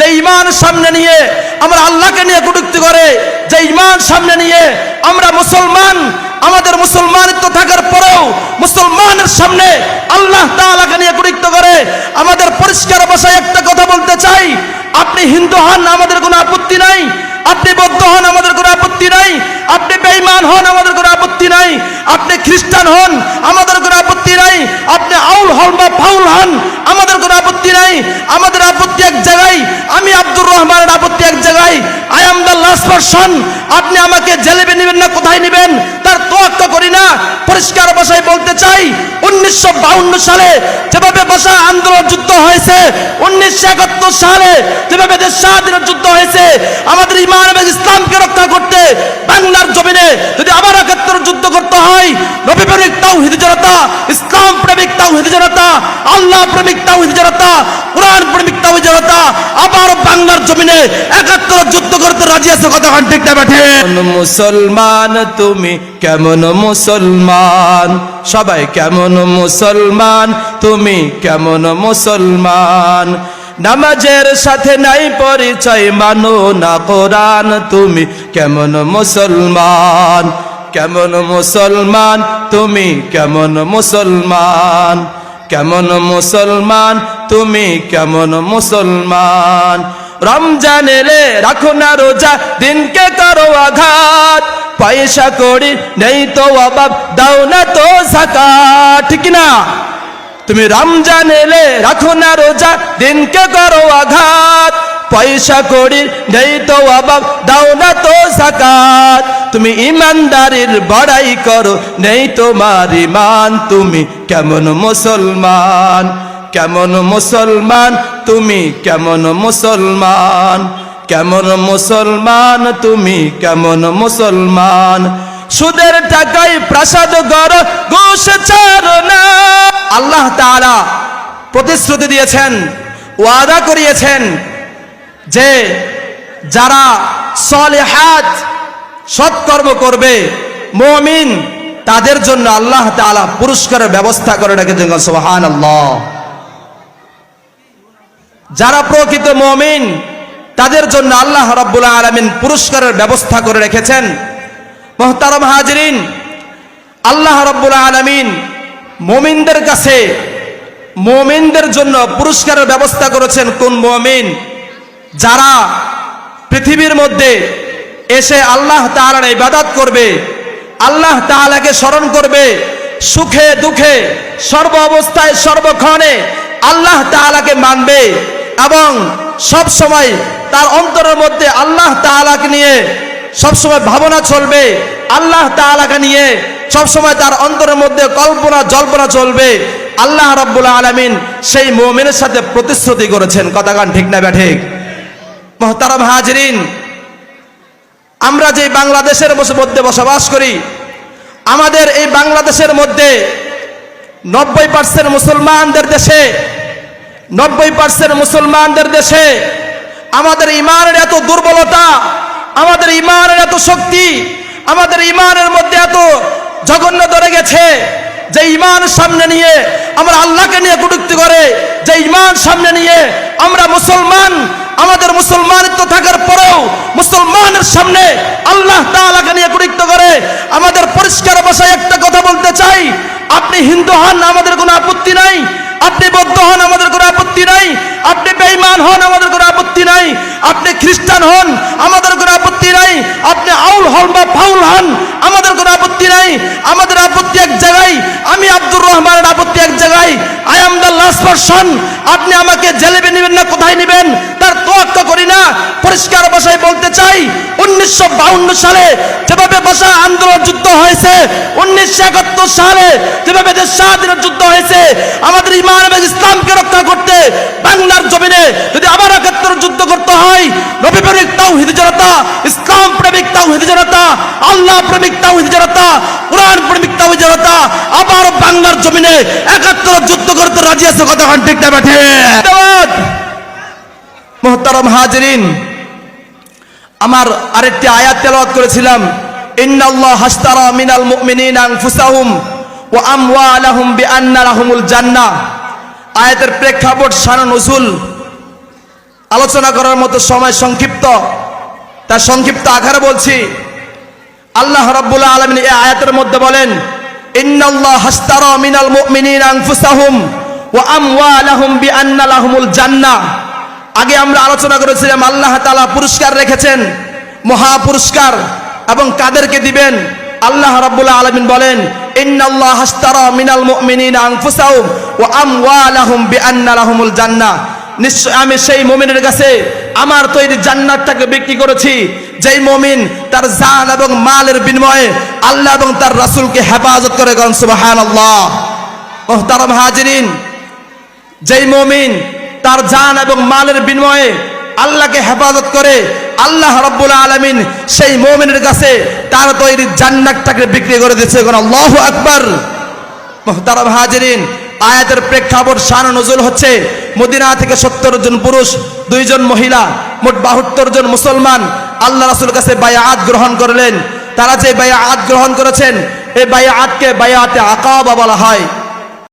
যে ঈমান সামনে নিয়ে আমরা আল্লাহকে নিয়ে কটূক্তি করে, যে ঈমান সামনে নিয়ে আমরা মুসলমান, আমাদের মুসলমানিত্ব থাকার পরেও মুসলমানের সামনে আল্লাহ তাআলাকে নিয়ে কটূক্তি করে। আমাদের পরিষ্কার ভাষায় একটা কথা বলতে চাই, আপনি হিন্দু হন আমাদের কোনো আপত্তি নাই, আপনি বৌদ্ধ হন আমাদের কোনো আপত্তি নাই, আপনি বেঈমান হন আমাদের কোনো আপত্তি নাই, আপনি খ্রিস্টান হন আমাদের কোনো আপত্তি নাই, আপনি আউল হন বা ফাউল হন আমাদের কোনো আপত্তি নাই। আমাদের আপত্তি এক জায়গায়, আমি আব্দুর রহমানের আপত্তি এক জায়গায়। I am the last person. আপনি আমাকে জেলে নেবেন না কোথায় নেবেন তার তোয়াক্কা করি না। পরিষ্কার ভাষায় বলতে চাই, 1952 সালে যেভাবে ভাষা আন্দোলন যুদ্ধ হয়েছে, 1971 সালে যেভাবে দেশ স্বাধীনের যুদ্ধ হয়েছে, আমাদের ঈমান এবং ইসলামকে রক্ষা করতে বাংলার জমিনে যদি আবার 71 যুদ্ধ করতে হয়, নবী প্রেমিক তাওহীদি জনতা, ইসলাম প্রেমিক তাওহীদি জনতা, আল্লাহ প্রেমিক তাওহীদি জনতা, কোরআন প্রেমিক তাওহীদি জনতা আবার বাংলার জমিনে 71 যুদ্ধ করতে রাজি আছে। কথা ঠিক না বেঠে? মুসলমান তুমি কেমন মুসলমান, সবাই কেমন মুসলমান, তুমি কেমন মুসলমান। নামাজের সাথে নাই পরিচয়, মানো না কোরআন, তুমি কেমন মুসলমান, কেমন মুসলমান, তুমি কেমন মুসলমান, কেমন মুসলমান, তুমি কেমন মুসলমান। রমজান এলে রাখো না রোজা, দিনকে করো আঘাত, পয়সা কড়ি নেই তো অভাব, দাও না তো যাকাত। ঠিক না? তুমি রমজান এলে রাখো না রোজা, দিনকে করো আঘাত, পয়সা কড়ি নেই তো অভাব, দাও না তো যাকাত। তুমি ইমানদারির বড়াই করো, নেই তোমার ঈমান, তুমি কেমন মুসলমান, কেমন মুসলমান, তুমি কেমন মুসলমান, কেমন মুসলমান, তুমি কেমন মুসলমান। সুদের টাকায় প্রাসাদ গড়, ঘুষ ছাড়ো না। আল্লাহ তাআলা প্রতিশ্রুতি দিয়েছেন, ওয়াদা করিয়েছেন যে যারা সলিহাত সৎকর্ম করবে, মুমিন, তাদের জন্য আল্লাহ তাআলা পুরস্কারের ব্যবস্থা করে রেখেছেন। সুবহানাল্লাহ। যারা প্রকৃত মুমিন তাদের জন্য আল্লাহ রাব্বুল আলামিন পুরস্কারের ব্যবস্থা করে রেখেছেন। মুহতারাম হাজিরিন, আল্লাহ রাব্বুল আলামিন মুমিনদের কাছে, মুমিনদের জন্য পুরস্কারের ব্যবস্থা করেছেন। কোন মুমিন? যারা পৃথিবীর মধ্যে এসে আল্লাহ তাআলার ইবাদত করবে, আল্লাহ তাআলাকে স্মরণ করবে, সুখে দুঃখে সর্ব অবস্থায় সর্বক্ষণে আল্লাহ তাআলাকে মানবে এবং সব সময় তার অন্তরের মধ্যে আল্লাহ তাআলাকে নিয়ে সবসময় ভাবনা চলবে, আল্লাহ তাআলাকে নিয়ে সবসময় তার অন্তরের মধ্যে কল্পনা জল্পনা চলবে। আল্লাহ রাব্বুল আলামিন সেই মুমিনের সাথে প্রতিশ্রুতি করেছেন। কথা গান ঠিক না ঠিক? মুহতারাম হাজিরিন, আমরা যে বাংলাদেশের মধ্যে বসবাস করি, আমাদের এই বাংলাদেশের মধ্যে 90% মুসলমানদের দেশে, 90% মুসলমানদের দেশে আমাদের ঈমানের এত দুর্বলতা, আমাদের ঈমানের এত শক্তি, আমাদের ঈমানের মধ্যে এত জঘন্য ধরে গেছে যে ঈমান সামনে নিয়ে আমরা আল্লাহকে নিয়ে কটূক্তি করে, যে ঈমান সামনে নিয়ে আমরা মুসলমান, আমাদের মুসলমানিত্ব থাকার পরেও মুসলমানের সামনে আল্লাহ তাআলাকে নিয়ে কটূক্তি করে। আমাদের পরিষ্কার ভাষায় একটা কথা বলতে চাই, আপনি হিন্দু হন আমাদের কোনো আপত্তি নাই, আপনি বৌদ্ধ হন আমাদের কোনো আপত্তি নাই, আপনি বেঈমান হন আমাদের কোনো আপত্তি নাই, আপনি খ্রিস্টান হন আমাদের কোনো আপত্তি নাই, আপনি আউল হন বা ফাউল হন আমাদের কোনো আপত্তি নাই। আমাদের আপত্তি এক জায়গায়, আমি আব্দুর রহমানের আপত্তি এক জায়গায়। I am the last person. আপনি আমাকে জেলে নেবেন না কোথায় নেবেন তার তোয়াক্কা করি না। পরিষ্কার ভাষায় বলতে চাই, 1952 সালে যেভাবে ভাষা আন্দোলন যুদ্ধ হয়েছে, 1971 সালে যেভাবে দেশ স্বাধীনের যুদ্ধ হয়েছে, আমাদের ঈমান এবং ইসলামকে রক্ষা করতে বাংলার জমিনে যদি আবার 71 যুদ্ধ করতে হয়, নবী প্রেমিক তাওহীদি জনতা, ইসলাম প্রেমিক তাওহীদি জনতা, আল্লাহ প্রেমিক তাওহীদি জনতা, কোরআন প্রেমিক তাওহীদি জনতা আবার বাংলার জমিনে 71 যুদ্ধ করতে রাজি আছে। কথা ঠিক না বেঠে? মুহতারাম হাজিরিন, আমার আরেকটি আয়াত তেলাওয়াত করেছিলাম, ইন্নাল্লাহ হাশতারা মিনাল মুমিনিনা আনফুসাহুম ওয়া আমওয়ালাহুম বিআন্না লাহুমুল জান্নাহ। আয়াতের প্রেক্ষাপট, শান ও নুজুল আলোচনা করার মতো সময় সংক্ষিপ্ত, তার সংক্ষিপ্ত আকারে বলছি। আল্লাহ রাব্বুল আলামিন এই আয়াতের মধ্যে বলেন, ইন্নাল্লাহ হাশতারা মিনাল মুমিনিনা আনফুসাহুম ওয়া আমওয়ালাহুম বিআন্না লাহুমুল জান্নাহ। আগে আমরা আলোচনা করেছিলাম আল্লাহ তাআলা পুরস্কার রেখেছেন, মহা পুরস্কার, এবং কাদেরকে দিবেন? আল্লাহ রাব্বুল আলামিন বলেন, ইন্নাল্লাহ হাশতারা মিনাল মুমিনিনা আনফুসাহুম ওয়া আমওয়ালাহুম বিআন্না লাহুমুল জান্নাহ। নিশ্চয় আমি সেই মুমিনের কাছে আমার তৈরি জান্নাতটাকে বিক্রি করেছি, যেই মুমিন তার জান এবং মালের বিনিময়ে আল্লাহ এবং তার রাসূলকে হেফাজত করে। গণ সুবহানাল্লাহ। মুহতারাম হাজিরিন, যেই মুমিন তার জান এবং মালের বিনিময়ে আল্লাহকে হেফাজত করে, আল্লাহ রাব্বুল আলামিন সেই মুমিনের কাছে তার তৈরি জান্নাতটাকে বিক্রি করে দিয়েছে। আল্লাহু আকবার। মুহতারাম হাজিরিন, আয়াতের প্রেক্ষাপট শান নজুল হচ্ছে মদিনা থেকে 70 জন পুরুষ, 2 জন মহিলা, মোট 72 জন মুসলমান আল্লাহ রাসূলের কাছে বায়াত গ্রহণ করলেন। তারা যে বায়াত গ্রহণ করেছেন, এই বায়াতকে বায়াতে আকাবা বলা হয়।